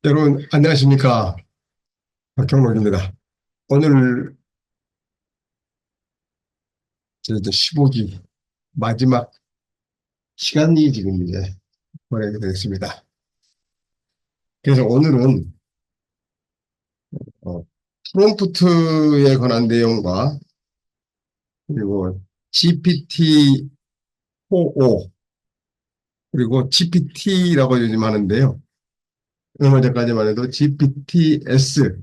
여러분, 안녕하십니까. 박경록입니다. 오늘 저희도 15기 마지막 시간이 지금 이제 보내게 되겠습니다. 그래서 오늘은 어, 프롬프트에 관한 내용과 그리고 GPT-4o 그리고 GPT라고 요즘 하는데요. 얼마 전까지만 해도 GPTS,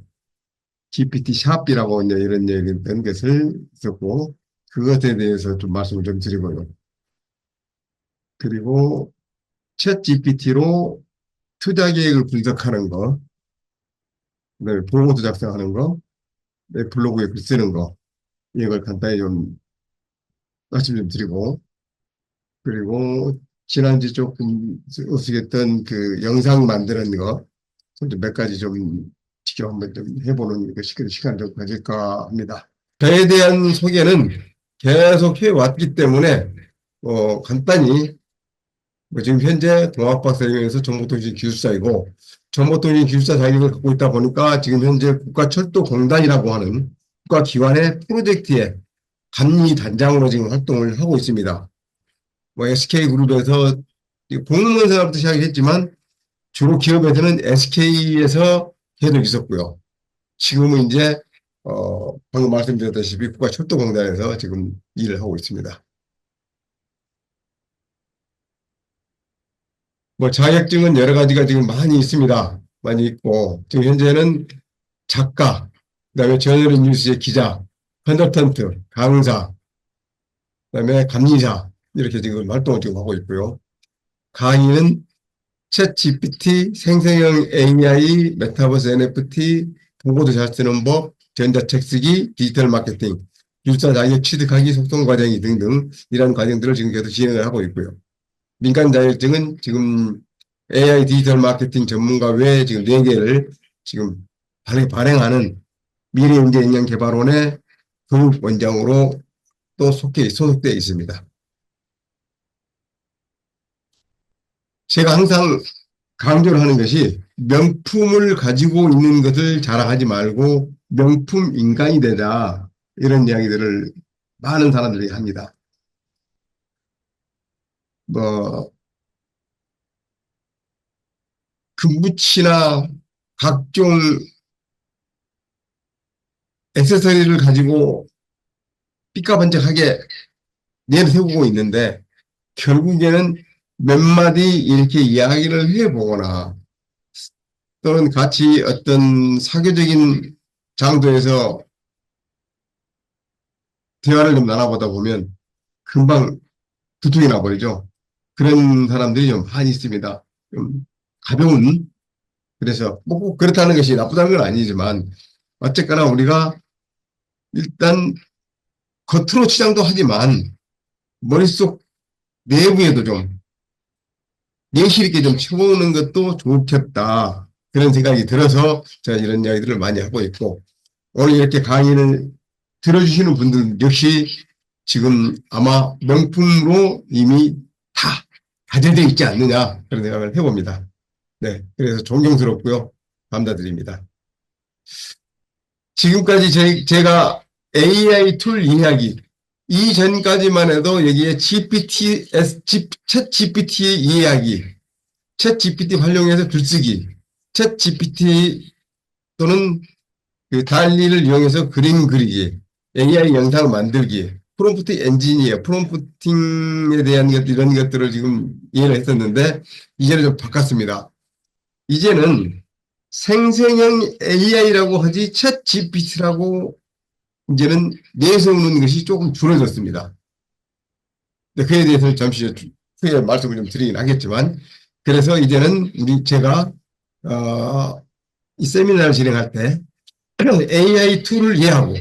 GPT-샵이라고 이제 이런 얘기했던 것을 있었고 그것에 대해서 좀 말씀을 좀 드리고요. 그리고 챗 GPT로 투자 계획을 분석하는 거, 그다음에 보고서 작성하는 거, 내 블로그에 글 쓰는 거, 이걸 간단히 좀 말씀 좀 드리고, 그리고 지난주 조금 어떻게든 그 영상 만드는 거, 몇 가지 좀 직접 한번 좀 해보는 그 시간을 좀 가질까 합니다. 저에 대한 소개는 계속 해왔기 때문에, 간단히 지금 현재 동학박사학위에서 정보통신 기술사이고 정보통신 기술사 자격을 갖고 있다 보니까 지금 현재 국가철도공단이라고 하는 국가기관의 프로젝트에 감리단장으로 지금 활동을 하고 있습니다. 뭐 SK그룹에서 공무원 생활부터 시작했지만 주로 기업에서는 SK에서 계속 있었고요. 지금은 이제 방금 말씀드렸다시피 국가철도공단에서 지금 일을 하고 있습니다. 뭐 자격증은 여러 가지가 지금 많이 있습니다. 많이 있고 지금 현재는 작가, 그다음에 저널리 뉴스의 기자, 컨설턴트, 강사, 그다음에 감리사 이렇게 지금 활동을 지금 하고 있고요. 강의는 챗 GPT, 생성형 AI, 메타버스 NFT, 보고도 잘 쓰는 법, 전자책 쓰기, 디지털 마케팅, 유사 자격 취득하기 속성 과정이 등등 이런 과정들을 지금 계속 진행을 하고 있고요. 민간 자격증은 지금 AI 디지털 마케팅 전문가 외에 지금 4개를 지금 발행하는 미래인재역량개발원의 교육 원장으로 또 소속되어 있습니다. 제가 항상 강조를 하는 것이 명품을 가지고 있는 것을 자랑하지 말고 명품 인간이 되자 이런 이야기들을 많은 사람들이 합니다. 뭐 금붙이나 각종 액세서리를 가지고 삐까번쩍하게 내세우고 있는데 결국에는 몇 마디 이렇게 이야기를 해보거나 또는 같이 어떤 사교적인 장소에서 대화를 좀 나눠보다 보면 금방 두통이 나버리죠. 그런 사람들이 좀 많이 있습니다. 좀 가벼운, 그래서 꼭 그렇다는 것이 나쁘다는 건 아니지만 어쨌거나 우리가 일단 겉으로 치장도 하지만 머릿속 내부에도 좀 내실 있게 좀 쳐보는 것도 좋겠다. 그런 생각이 들어서 제가 이런 이야기들을 많이 하고 있고 오늘 이렇게 강의를 들어주시는 분들 역시 지금 아마 명품으로 이미 다 가져져 있지 않느냐 그런 생각을 해봅니다. 네, 그래서 존경스럽고요. 감사드립니다. 지금까지 제가 AI 툴 이야기 이전까지만 해도 여기에 챗 GPT 이야기, 챗 GPT 활용해서 글쓰기, 챗 GPT 또는 그 달리를 이용해서 그림 그리기, AI 영상 만들기, 프롬프트 엔지니어, 프롬프팅에 대한 것, 이런 것들을 지금 이해를 했었는데, 이제는 좀 바꿨습니다. 이제는 생성형 AI라고 하지 챗 GPT라고 이제는 내세우는 것이 조금 줄어졌습니다. 그에 대해서는 잠시 후에 말씀을 좀 드리긴 하겠지만, 그래서 이제는 제가, 이 세미나를 진행할 때 AI 툴을 이해하고,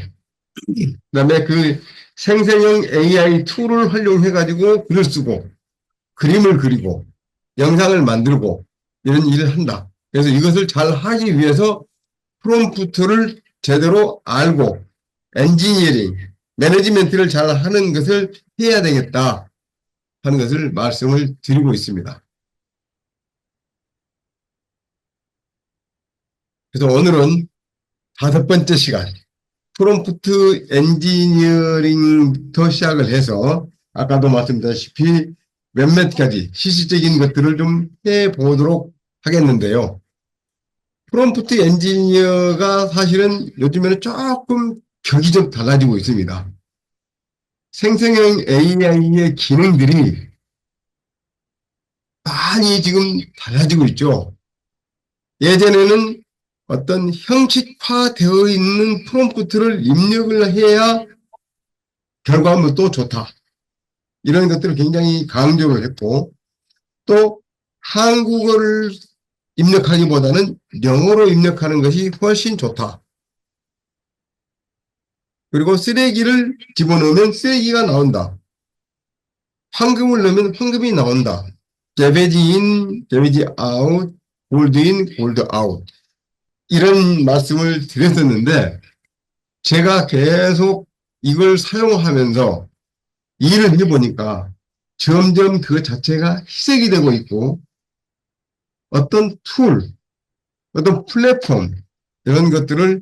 그다음에 그 생성형 AI 툴을 활용해가지고 글을 쓰고, 그림을 그리고, 영상을 만들고, 이런 일을 한다. 그래서 이것을 잘 하기 위해서 프롬프트를 제대로 알고, 엔지니어링, 매니지멘트를 잘 하는 것을 해야 되겠다 하는 것을 말씀을 드리고 있습니다. 그래서 오늘은 5번째 시간, 프롬프트 엔지니어링부터 시작을 해서 아까도 말씀드렸다시피 몇몇 가지 실질적인 것들을 좀 해보도록 하겠는데요. 프롬프트 엔지니어가 사실은 요즘에는 조금 격이 좀 달라지고 있습니다. 생성형 AI의 기능들이 많이 지금 달라지고 있죠. 예전에는 어떤 형식화되어 있는 프롬프트를 입력을 해야 결과물도 좋다. 이런 것들을 굉장히 강조를 했고, 또 한국어를 입력하기보다는 영어로 입력하는 것이 훨씬 좋다. 그리고 쓰레기를 집어넣으면 쓰레기가 나온다. 황금을 넣으면 황금이 나온다. 개베지 인, 개베지 아웃, 골드 인, 골드 아웃. 이런 말씀을 드렸었는데, 제가 계속 이걸 사용하면서 일을 해보니까 점점 그 자체가 희색이 되고 있고, 어떤 툴, 어떤 플랫폼, 이런 것들을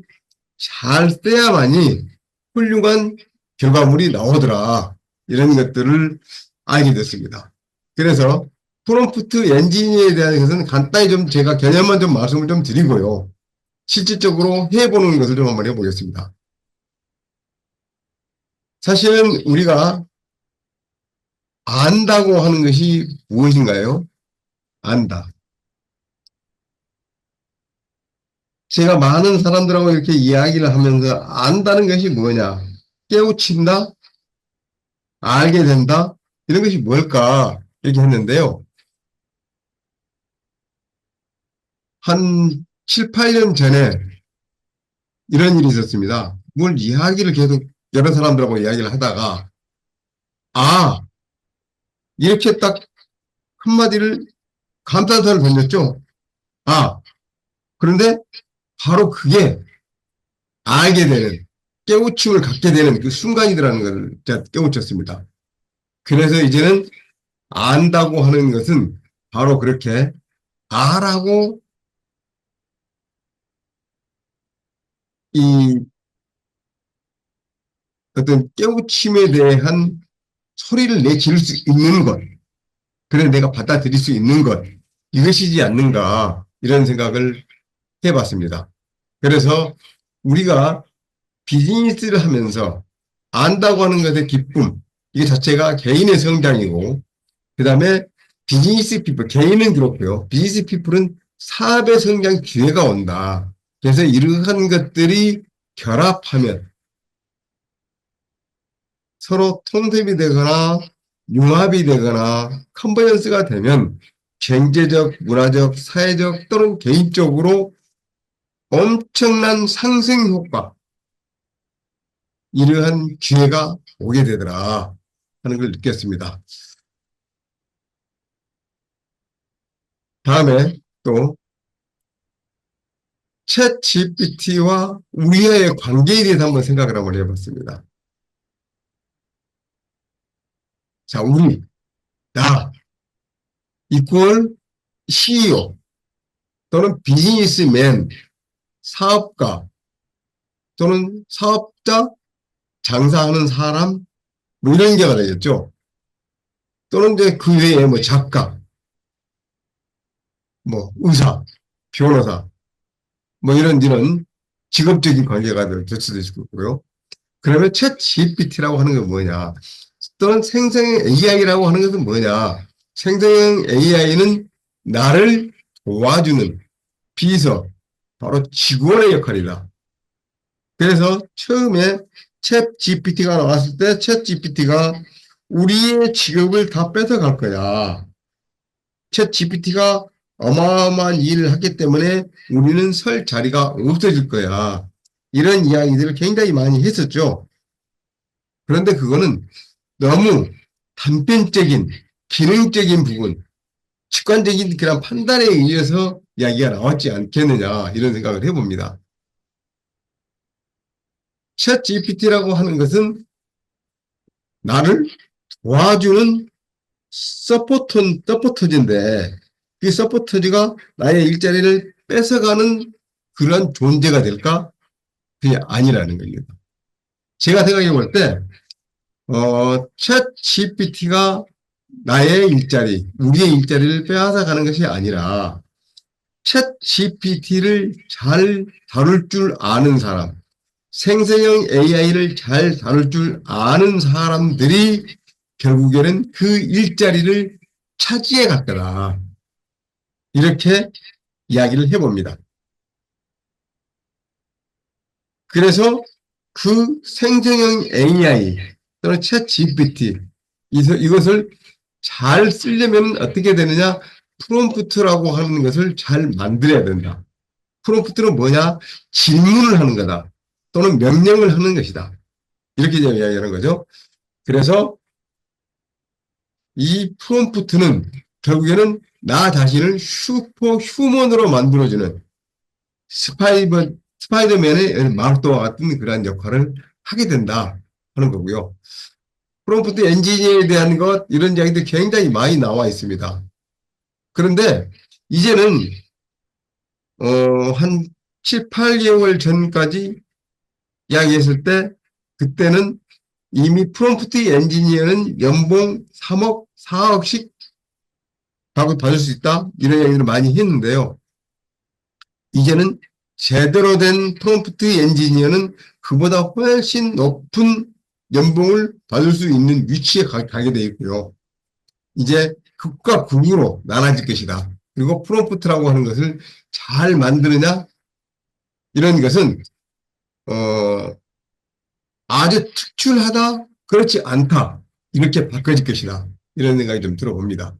잘 써야만이 훌륭한 결과물이 나오더라. 이런 것들을 알게 됐습니다. 그래서 프롬프트 엔지니어에 대한 것은 간단히 좀 제가 개념만 좀 말씀을 좀 드리고요. 실질적으로 해보는 것을 좀 한번 해보겠습니다. 사실은 우리가 안다고 하는 것이 무엇인가요? 안다. 제가 많은 사람들하고 이렇게 이야기를 하면서 안다는 것이 뭐냐? 깨우친다? 알게 된다? 이런 것이 뭘까? 이렇게 했는데요. 한 7, 8년 전에 이런 일이 있었습니다. 뭘 이야기를 계속 여러 사람들하고 이야기를 하다가, 아, 이렇게 딱 한마디를 감탄사를 던졌죠? 아, 그런데 바로 그게 알게 되는, 깨우침을 갖게 되는 그 순간이라는 걸 제가 깨우쳤습니다. 그래서 이제는 안다고 하는 것은 바로 그렇게 아라고 이 어떤 깨우침에 대한 소리를 내지를 수 있는 것, 그래 내가 받아들일 수 있는 것, 이것이지 않는가 이런 생각을 해봤습니다. 그래서 우리가 비즈니스를 하면서 안다고 하는 것의 기쁨, 이게 자체가 개인의 성장이고, 그 다음에 비즈니스 피플, 개인은 그렇고요. 비즈니스 피플은 사업의 성장 기회가 온다. 그래서 이러한 것들이 결합하면 서로 통합이 되거나 융합이 되거나 컨버전스가 되면 경제적, 문화적, 사회적 또는 개인적으로 엄청난 상승 효과, 이러한 기회가 오게 되더라 하는 걸 느꼈습니다. 다음에 또 챗 GPT와 우리의 관계에 대해서 한번 생각을 한번 해봤습니다. 자, 우리, 나, 이퀄 CEO 또는 비즈니스맨, 사업가 또는 사업자, 장사하는 사람, 뭐 이런 게가 되겠죠. 또는 이제 그 외에 뭐 작가, 뭐 의사, 변호사, 뭐 이런 직업적인 관계가 될 수도 있고요. 그러면 챗 GPT라고 하는 건 뭐냐? 또는 생성형 AI라고 하는 것은 뭐냐? 생성형 AI는 나를 도와주는 비서, 바로 직원의 역할이다. 그래서 처음에 챗 GPT가 나왔을 때 챗 GPT가 우리의 직업을 다 뺏어갈 거야. 챗 GPT가 어마어마한 일을 하기 때문에 우리는 설 자리가 없어질 거야. 이런 이야기들을 굉장히 많이 했었죠. 그런데 그거는 너무 단편적인 기능적인 부분, 직관적인 그런 판단에 의해서 이야기가 나왔지 않겠느냐 이런 생각을 해봅니다. 챗 GPT라고 하는 것은 나를 도와주는 서포터즈인데 그 서포터즈가 나의 일자리를 뺏어가는 그런 존재가 될까? 그게 아니라는 겁니다. 제가 생각해 볼 때, 챗 GPT가 나의 일자리, 우리의 일자리를 빼앗아 가는 것이 아니라, 챗 GPT를 잘 다룰 줄 아는 사람, 생성형 AI를 잘 다룰 줄 아는 사람들이 결국에는 그 일자리를 차지해 갈 거다. 이렇게 이야기를 해봅니다. 그래서 그 생성형 AI 또는 챗 GPT 이것을 잘 쓰려면 어떻게 되느냐? 프롬프트라고 하는 것을 잘 만들어야 된다. 프롬프트는 뭐냐? 질문을 하는 거다. 또는 명령을 하는 것이다. 이렇게 이야기하는 거죠. 그래서 이 프롬프트는 결국에는 나 자신을 슈퍼 휴먼으로 만들어주는 스파이더맨의 마르토와 같은 그러한 역할을 하게 된다 하는 거고요. 프롬프트 엔지니어에 대한 것 이런 이야기들이 굉장히 많이 나와 있습니다. 그런데 이제는 한 7, 8개월 전까지 이야기했을 때 그때는 이미 프롬프트 엔지니어는 연봉 3억, 4억씩 받을 수 있다 이런 이야기를 많이 했는데요. 이제는 제대로 된 프롬프트 엔지니어는 그보다 훨씬 높은 연봉을 받을 수 있는 위치에 가게 되어 있고요. 이제 극과 극으로 나눠질 것이다. 그리고 프롬프트라고 하는 것을 잘 만드느냐 이런 것은 아주 특출하다 그렇지 않다 이렇게 바꿔질 것이다 이런 생각이 좀 들어봅니다.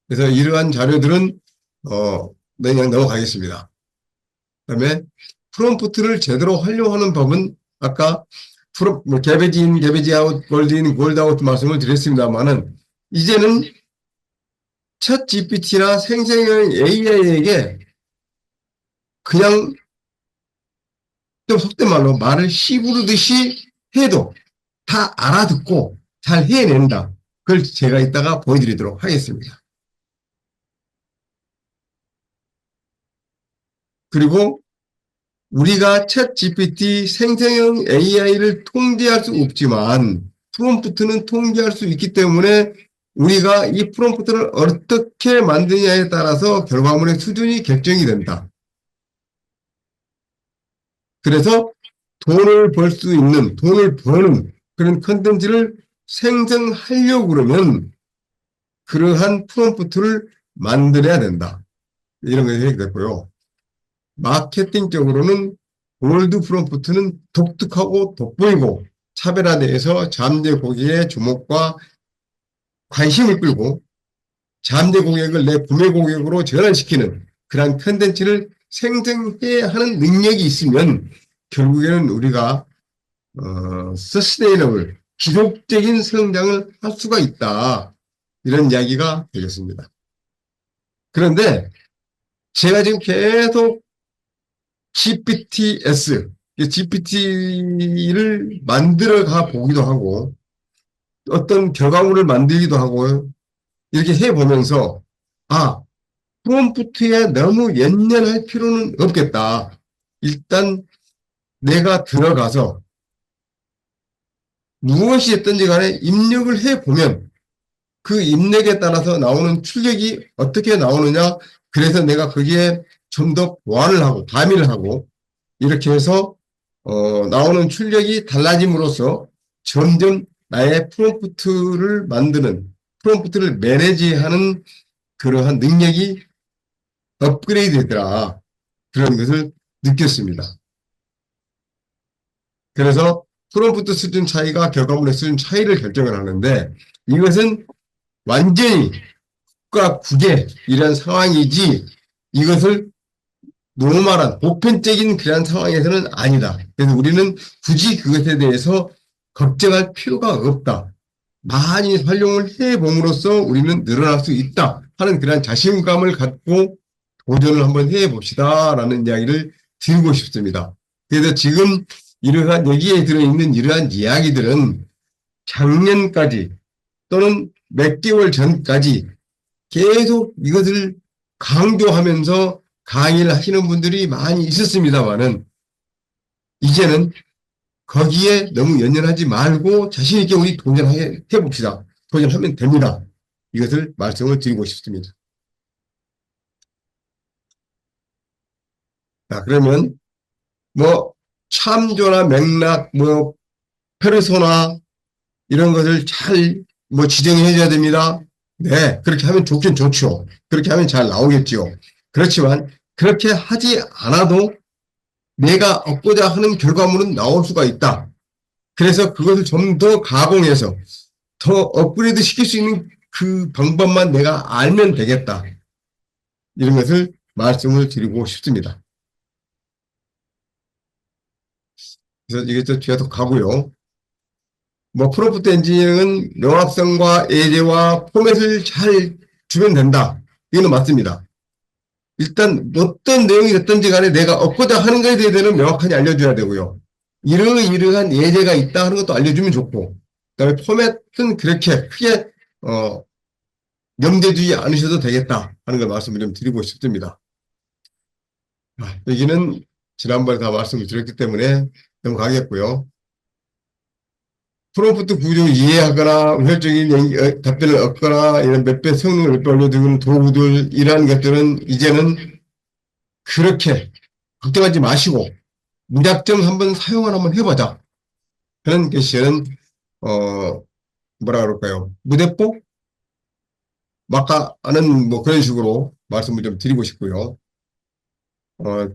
그래서 이러한 자료들은 그냥 넘어가겠습니다. 그다음에 프롬프트를 제대로 활용하는 법은 아까 개베지 인, 개베지 아웃, 골드 인, 골드 아웃 말씀을 드렸습니다만은 이제는 챗 GPT나 생성형 AI에게 그냥 좀 속된 말로 말을 씨부르듯이 해도 다 알아듣고 잘 해낸다. 그걸 제가 이따가 보여드리도록 하겠습니다. 그리고 우리가 챗 GPT 생성형 AI를 통제할 수 없지만 프롬프트는 통제할 수 있기 때문에 우리가 이 프롬프트를 어떻게 만드냐에 따라서 결과물의 수준이 결정이 된다. 그래서 돈을 벌 수 있는, 돈을 버는 그런 컨텐츠를 생성하려고 그러면 그러한 프롬프트를 만들어야 된다. 이런 것이 얘기됐고요. 마케팅적으로는 골드 프롬프트는 독특하고 돋보이고 차별화돼서 잠재 고객의 주목과 관심을 끌고 잠재 고객을 내 구매 고객으로 전환시키는 그러한 컨텐츠를 생성해야 하는 능력이 있으면 결국에는 우리가 서스테이너블 지속적인 성장을 할 수가 있다. 이런 이야기가 되겠습니다. 그런데 제가 지금 계속 GPTS, GPT를 만들어 가 보기도 하고 어떤 결과물을 만들기도 하고 이렇게 해보면서 프롬프트에 너무 연연할 필요는 없겠다. 일단 내가 들어가서 무엇이 됐든지 간에 입력을 해보면 그 입력에 따라서 나오는 출력이 어떻게 나오느냐. 그래서 내가 거기에 좀 더 보완을 하고 가미를 하고 이렇게 해서 나오는 출력이 달라짐으로써 점점 나의 프롬프트를 만드는 프롬프트를 매니지하는 그러한 능력이 업그레이드 되더라. 그런 것을 느꼈습니다. 그래서 프롬프트 수준 차이가 결과물의 수준 차이를 결정을 하는데 이것은 완전히 국가 국외 이런 상황이지 이것을 노멀한 보편적인 그런 상황에서는 아니다. 그래서 우리는 굳이 그것에 대해서 걱정할 필요가 없다. 많이 활용을 해봄으로써 우리는 늘어날 수 있다 하는 그런 자신감을 갖고 도전을 한번 해봅시다 라는 이야기를 드리고 싶습니다. 그래서 지금 이러한 여기에 들어있는 이러한 이야기들은 작년까지 또는 몇 개월 전까지 계속 이것을 강조하면서 강의를 하시는 분들이 많이 있었습니다만은 이제는 거기에 너무 연연하지 말고 자신 있게 우리 도전해 봅시다. 도전하면 됩니다. 이것을 말씀을 드리고 싶습니다. 자, 그러면 뭐 참조나 맥락, 뭐 페르소나 이런 것을 잘 뭐 지정해 줘야 됩니다. 네, 그렇게 하면 좋긴 좋죠. 그렇게 하면 잘 나오겠죠. 그렇지만 그렇게 하지 않아도 내가 얻고자 하는 결과물은 나올 수가 있다. 그래서 그것을 좀 더 가공해서 더 업그레이드 시킬 수 있는 그 방법만 내가 알면 되겠다. 이런 것을 말씀을 드리고 싶습니다. 그래서 이게 또 뒤에 또 가고요. 뭐 프롬프트 엔지니어링은 명확성과 예제와 포맷을 잘 주면 된다. 이거는 맞습니다. 일단 어떤 내용이 됐든지 간에 내가 얻고자 하는 것에 대해서는 명확하게 알려줘야 되고요. 이러이러한 예제가 있다 하는 것도 알려주면 좋고, 그다음에 포맷은 그렇게 크게 염두에 두지 않으셔도 되겠다 하는 걸 말씀을 좀 드리고 싶습니다. 여기는 지난번에 다 말씀을 드렸기 때문에 넘어가겠고요. 프롬프트 구조 이해하거나 효율적인 답변을 얻거나 이런 몇 배 성능을 몇 배 올려두는 도구들 이러한 것들은 이제는 그렇게 걱정하지 마시고 무작정 한번 사용을 한번 해보자. 그런 것이는 뭐라 그럴까요? 무대뽀? 막가하는 뭐 그런 식으로 말씀을 좀 드리고 싶고요. 어,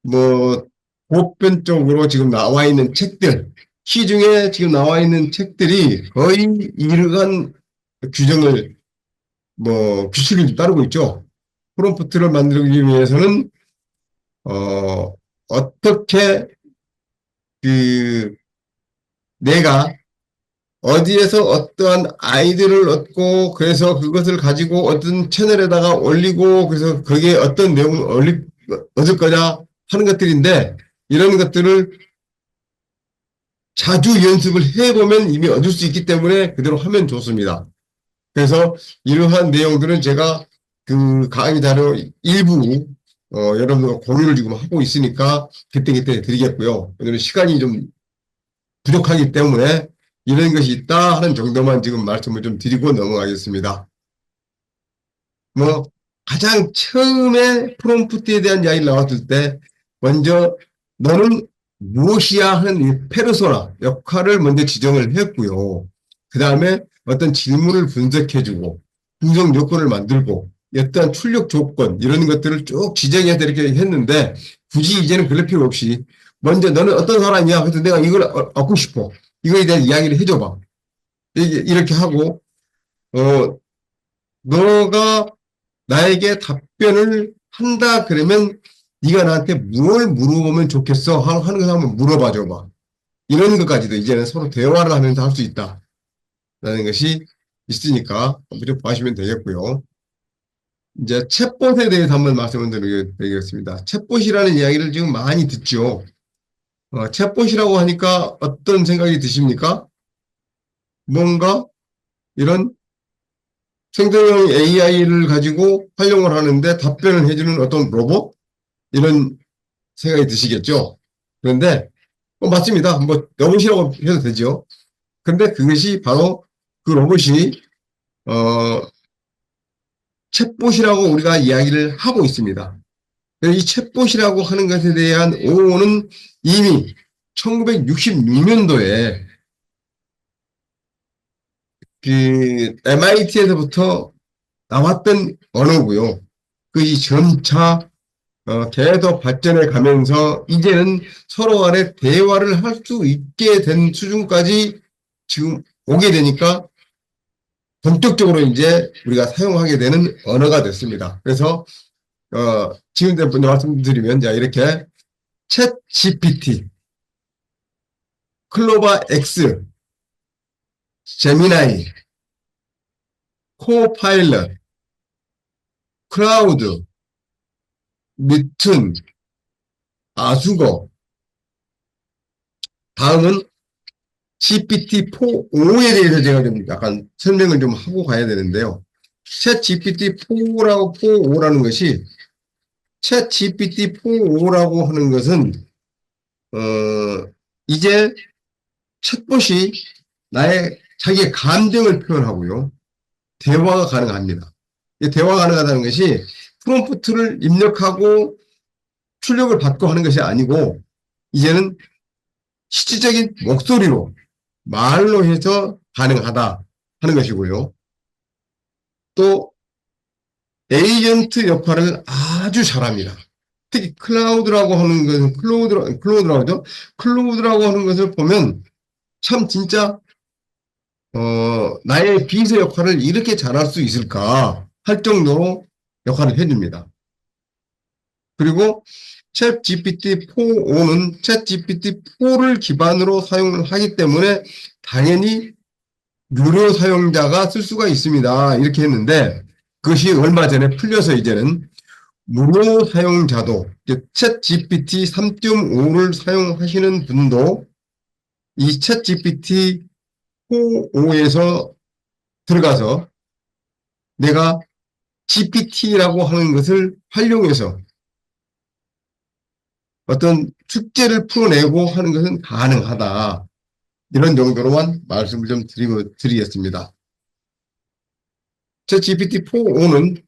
뭐 보편적으로 지금 나와 있는 책들, 시중에 지금 나와 있는 책들이 거의 이러한 규정을 규칙을 따르고 있죠. 프롬프트를 만들기 위해서는 어떻게 그 내가 어디에서 어떠한 아이디어를 얻고 그래서 그것을 가지고 어떤 채널에다가 올리고 그래서 거기에 어떤 내용을 얻을 거냐 하는 것들인데 이런 것들을 자주 연습을 해보면 이미 얻을 수 있기 때문에 그대로 하면 좋습니다. 그래서 이러한 내용들은 제가 그 강의 자료 일부 여러분과 공유를 지금 하고 있으니까 그때그때 드리겠고요. 오늘은 시간이 좀 부족하기 때문에 이런 것이 있다 하는 정도만 지금 말씀을 좀 드리고 넘어가겠습니다. 뭐 가장 처음에 프롬프트에 대한 이야기를 나왔을 때 먼저 너는 무엇이야 하는 이 페르소나 역할을 먼저 지정을 했고요. 그 다음에 어떤 질문을 분석해주고 분석 요건을 만들고 어떠한 출력 조건 이런 것들을 쭉 지정해서 이렇게 했는데 굳이 이제는 그럴 필요 없이 먼저 너는 어떤 사람이야? 그래서 내가 이걸 얻고 싶어. 이거에 대한 이야기를 해줘봐. 이렇게 하고 너가 나에게 답변을 한다 그러면 네가 나한테 뭘 물어보면 좋겠어 하는 거 한번 물어봐 줘봐. 이런 것까지도 이제는 서로 대화를 하면서 할 수 있다라는 것이 있으니까 한번 보시면 되겠고요. 이제 챗봇에 대해서 한번 말씀을 드리겠습니다. 챗봇이라는 이야기를 지금 많이 듣죠. 챗봇이라고 하니까 어떤 생각이 드십니까? 뭔가 이런 생성형 AI를 가지고 활용을 하는데 답변을 해주는 어떤 로봇? 이런 생각이 드시겠죠? 그런데, 맞습니다. 뭐, 로봇이라고 해도 되죠. 근데 그것이 바로 그 로봇이, 챗봇이라고 우리가 이야기를 하고 있습니다. 이 챗봇이라고 하는 것에 대한 오호는 이미 1966년도에 그 MIT에서부터 나왔던 언어고요. 그것이 점차 계속 발전해 가면서 이제는 서로 간에 대화를 할 수 있게 된 수준까지 지금 오게 되니까 본격적으로 이제 우리가 사용하게 되는 언어가 됐습니다. 그래서 지금 먼저 말씀드리면 자 이렇게 챗 GPT, 클로바 X, 제미나이, 코파일럿, 클라우드, 미튼, 아수거, 다음은 GPT-4에 대해서 제가 좀 약간 설명을 좀 하고 가야 되는데요. 챗 GPT-4라는 것이 챗 GPT-4.5라고 하는 것은, 이제 챗봇이 자기의 감정을 표현하고요. 대화가 가능합니다. 대화가 가능하다는 것이 프롬프트를 입력하고 출력을 받고 하는 것이 아니고, 이제는 실질적인 목소리로, 말로 해서 가능하다 하는 것이고요. 또, 에이전트 역할을 아주 잘합니다. 특히 클라우드라고 하는 것은, 클로우드라고 하죠? 클로우드라고 하는 것을 보면 참 진짜 나의 비서 역할을 이렇게 잘할 수 있을까 할 정도로 역할을 해줍니다. 그리고 챗 GPT-4.5는 챗 GPT-4를 기반으로 사용을 하기 때문에 당연히 무료 사용자가 쓸 수가 있습니다. 이렇게 했는데 그것이 얼마 전에 풀려서 이제는 무료 사용자도 챗 GPT 3.5를 사용하시는 분도 이 챗 GPT 4.5에서 들어가서 내가 GPT라고 하는 것을 활용해서 어떤 숙제를 풀어내고 하는 것은 가능하다. 이런 정도로만 말씀을 좀 드리겠습니다. 제 GPT-4.5는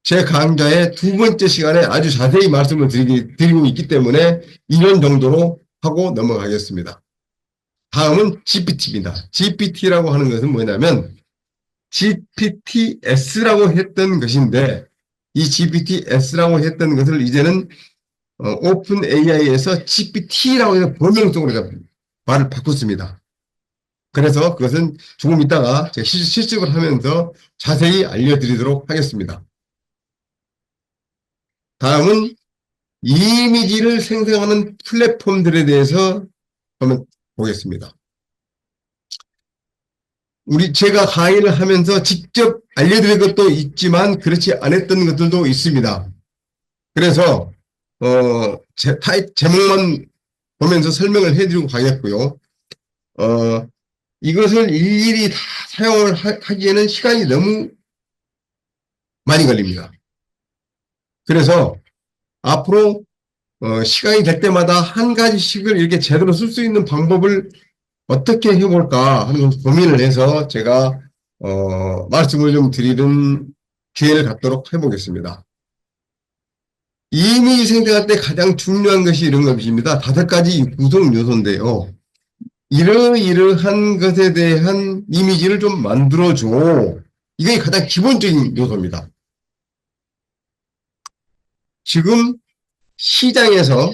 제 강좌의 두 번째 시간에 아주 자세히 말씀을 드리고 있기 때문에 이런 정도로 하고 넘어가겠습니다. 다음은 GPT입니다. GPT라고 하는 것은 뭐냐면 GPTS라고 했던 것인데 이 GPTS라고 했던 것을 이제는 오픈 AI에서 GPT라고 해서 번역적으로 말을 바꿨습니다. 그래서 그것은 조금 이따가 제가 실습을 하면서 자세히 알려드리도록 하겠습니다. 다음은 이미지를 생성하는 플랫폼들에 대해서 한번 보겠습니다. 제가 강의를 하면서 직접 알려드린 것도 있지만 그렇지 않았던 것들도 있습니다. 그래서 제목만 보면서 설명을 해드리고 가겠고요. 이것을 일일이 다 사용을 하기에는 시간이 너무 많이 걸립니다. 그래서 앞으로 시간이 될 때마다 한 가지씩을 이렇게 제대로 쓸 수 있는 방법을 어떻게 해볼까 하는 고민을 해서 제가 말씀을 좀 드리는 기회를 갖도록 해보겠습니다. 이미지 생성할 때 가장 중요한 것이 이런 것입니다. 5가지 구성 요소인데요. 이러이러한 것에 대한 이미지를 좀 만들어줘. 이게 가장 기본적인 요소입니다. 지금 시장에서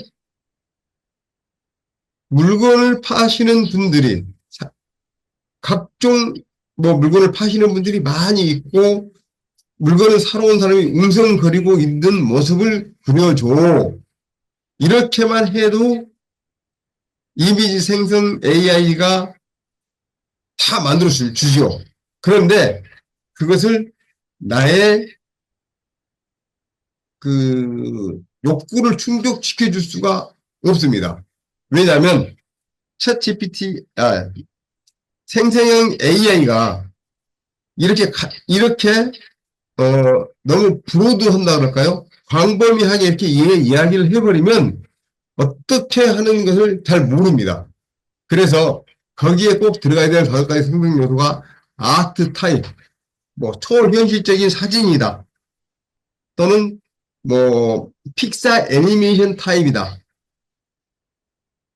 물건을 파시는 분들이 각종 물건을 파시는 분들이 많이 있고 물건을 사러 온 사람이 웅성거리고 있는 모습을 그려줘. 이렇게만 해도 이미지 생성 AI가 다 만들어 주지요. 그런데 그것을 나의 그 욕구를 충족시켜 줄 수가 없습니다. 왜냐하면 챗 GPT, 생성형 AI가 이렇게 너무 브로드한다 그럴까요? 광범위하게 이렇게 이야기를 해버리면 어떻게 하는 것을 잘 모릅니다. 그래서 거기에 꼭 들어가야 되는 5가지 생성 요소가 아트 타입, 초현실적인 사진이다. 또는 픽사 애니메이션 타입이다.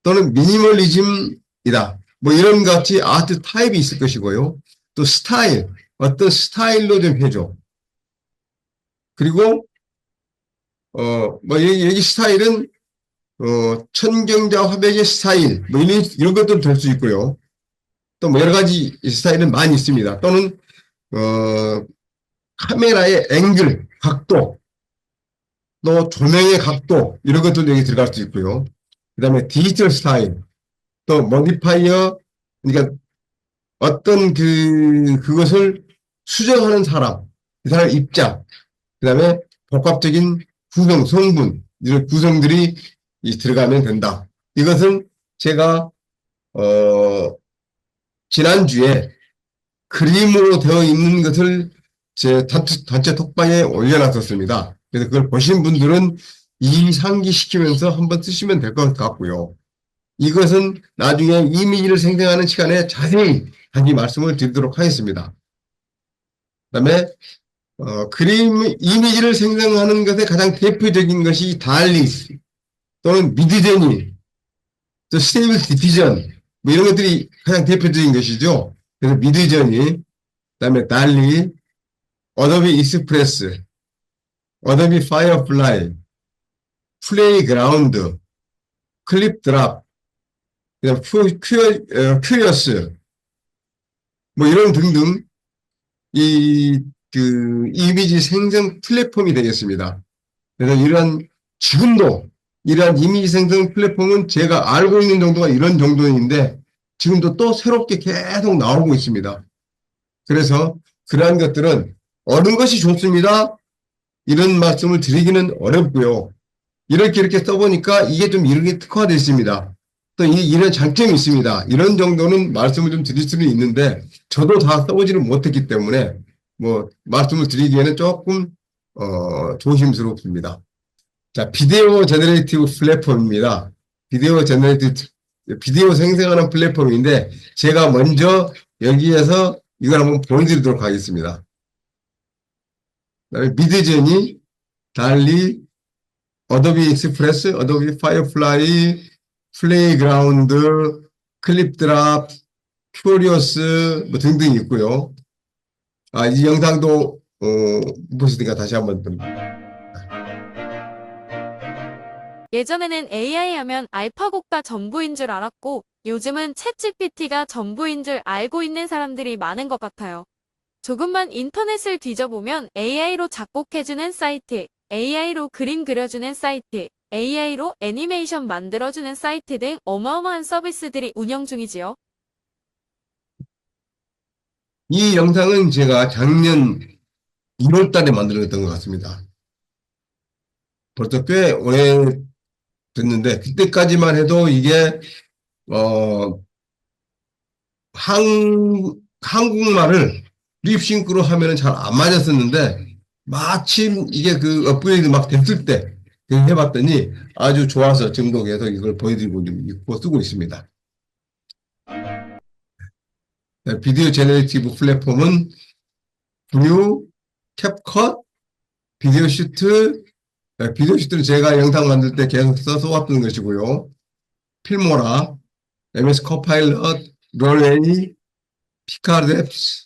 또는 미니멀리즘이다. 이런 같이 아트 타입이 있을 것이고요. 또 스타일, 어떤 스타일로 좀 해줘. 그리고 여기 스타일은 천경자 화백의 스타일 이런 것도 될 수 있고요. 또 여러 가지 스타일은 많이 있습니다. 또는 카메라의 앵글, 각도, 또 조명의 각도 이런 것들도 여기 들어갈 수 있고요. 그 다음에 디지털 스타일, 또 모디파이어, 그러니까 어떤 그것을 수정하는 사람, 그 사람 입장, 그 다음에 복합적인 성분, 이런 구성들이 들어가면 된다. 이것은 제가, 지난주에 그림으로 되어 있는 것을 제 단체 톡방에 올려놨었습니다. 그래서 그걸 보신 분들은 이 상기시키면서 한번 쓰시면 될 것 같고요. 이것은 나중에 이미지를 생성하는 시간에 자세히 다시 말씀을 드리도록 하겠습니다. 그다음에 이미지를 생성하는 것의 가장 대표적인 것이 달리 또는 미드제니, 또 스테이블 디피전 뭐 이런 것들이 가장 대표적인 것이죠. 그래서 미드저니, 그다음에 달리, 어도비 익스프레스, 어도비 파이어플라이, 플레이그라운드, 클립 드랍, 그다음 큐리어스 뭐 이런 등등 이 그 이미지 생성 플랫폼이 되겠습니다. 그래서 지금도 이러한 이미지 생성 플랫폼은 제가 알고 있는 정도가 이런 정도인데 지금도 또 새롭게 계속 나오고 있습니다. 그래서 그러한 것들은 어느 것이 좋습니다. 이런 말씀을 드리기는 어렵고요. 이렇게 써보니까 이게 좀 이렇게 특화되어 있습니다. 또 이런 장점이 있습니다. 이런 정도는 말씀을 좀 드릴 수는 있는데 저도 다 써보지를 못했기 때문에 뭐 말씀을 드리기에는 조금 조심스럽습니다. 자, 비디오 제너레이티브 플랫폼입니다. 비디오 생성하는 플랫폼인데 제가 먼저 여기에서 이걸 한번 보여드리도록 하겠습니다. 그다음에 미드제니, 달리, 어도비 익스프레스, 어도비 파이어플라이, 플레이그라운드, 클립드랍, 큐리오스 뭐 등등 있고요. 이 영상도 보시니까 다시 한번 좀. 예전에는 AI 하면 알파고가 전부인 줄 알았고 요즘은 챗GPT가 전부인 줄 알고 있는 사람들이 많은 것 같아요. 조금만 인터넷을 뒤져보면 AI로 작곡해주는 사이트, AI로 그림 그려주는 사이트, AI로 애니메이션 만들어주는 사이트 등 어마어마한 서비스들이 운영 중이지요. 이 영상은 제가 작년 1월 달에 만들었던 것 같습니다. 벌써 꽤 오래 됐는데 그때까지만 해도 이게 어, 한국말을 립싱크로 하면은 잘 안 맞았었는데 마침 이게 그 업그레이드 막 됐을 때 해봤더니 아주 좋아서 지금도 계속 이걸 보여드리고 있고 쓰고 있습니다. 비디오 제너레이티브 플랫폼은 뷰, 캡컷, 비디오 슈트, 비디오 슈트는 제가 영상 만들 때 계속 써왔던 것이고요. 필모라, MS 코파일럿, 롤웨이, 피카랩스,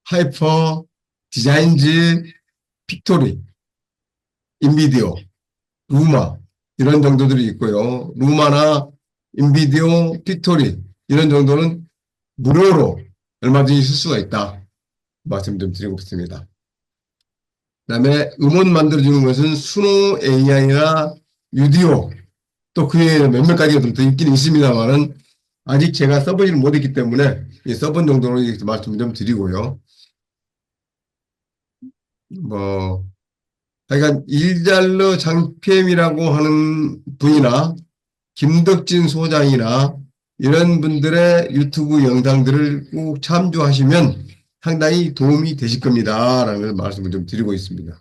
하이퍼, 디자인즈, 픽토리, 인비디오, 루마 이런 정도들이 있고요. 루마나 인비디오, 픽토리 이런 정도는 무료로 얼마든지 쓸 수가 있다. 말씀 좀 드리고 싶습니다. 그다음에 음원 만들어주는 것은 수노 AI나 유디오 또 그에 몇몇 가지가 좀 더 있긴 있습니다만은 아직 제가 써보지를 못했기 때문에 써본 정도로 말씀 좀 드리고요. 뭐 하여간 일잘러 장편이라고 하는 분이나 김덕진 소장이나 이런 분들의 유튜브 영상들을 꼭 참조하시면 상당히 도움이 되실 겁니다. 라는 말씀을 좀 드리고 있습니다.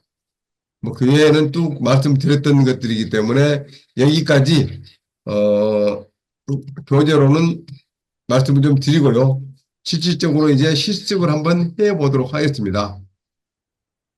뭐 그 외에는 또 말씀드렸던 것들이기 때문에 여기까지 교재로는 말씀을 좀 드리고요. 실질적으로 이제 실습을 한번 해보도록 하겠습니다.